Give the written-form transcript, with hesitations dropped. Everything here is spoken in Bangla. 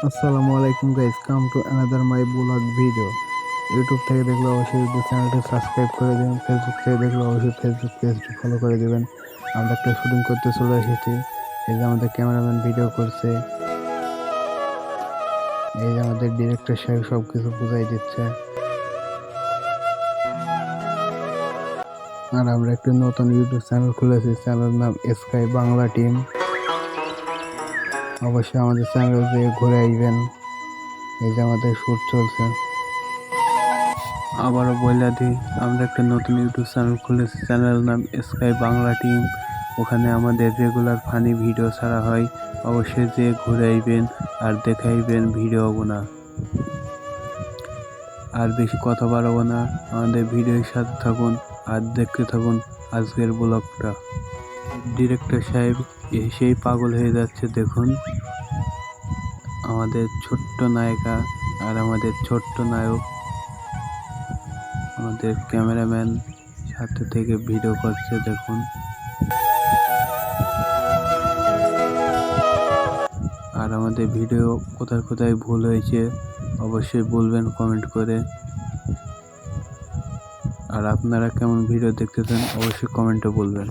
আসসালামু আলাইকুম guys, come to another my vlog video. YouTube থেকে দেখলে অবশ্যই ইউটিউব চ্যানেলটি সাবস্ক্রাইব করে দেবেন, ফেসবুক থেকে দেখলে অবশ্যই ফেসবুক পেজটি ফলো করে দেবেন। আমরা একটা শুটিং করতে চলে এসেছি। এই যে আমাদের ক্যামেরাম্যান ভিডিও করছে, এই যে আমাদের ডিরেক্টর সাহেব সব কিছু বুঝাই দিচ্ছে। আর আমরা একটা নতুন ইউটিউব চ্যানেল খুলেছি, চ্যানেলের নাম স্কাই বাংলা টিম। অবশ্যই আমাদের চ্যানেলে যেয়ে ঘুরে আসবেন। এই যে আমাদের শুট চলছে। আবারও বইলা দিই, আমরা একটা নতুন ইউটিউব চ্যানেল খুলেছি, চ্যানেলের নাম স্কাই বাংলা টিম। ওখানে আমাদের রেগুলার ফানি ভিডিও ছাড়া হয়। অবশ্যই যে ঘুরে আইবেন আর দেখাইবেন ভিডিও না। আর বেশি কথা বাড়াবো না, আমাদের ভিডিওর সাথে থাকুন আর দেখতে থাকুন আজকের ব্লগটা। ডিরেক্টর সাহেব এসেই পাগল হয়ে যাচ্ছে, দেখুন আমাদের ছোট্ট নায়িকা আর আমাদের ছোট্ট নায়ক। আমাদের ক্যামেরাম্যান সাথে থেকে ভিডিও করছে, দেখুন। আর আমাদের ভিডিও কোথায় কোথায় ভুল হয়েছে অবশ্যই বলবেন কমেন্ট করে। আর আপনারা কেমন ভিডিও দেখতে চান অবশ্যই কমেন্টে বলবেন।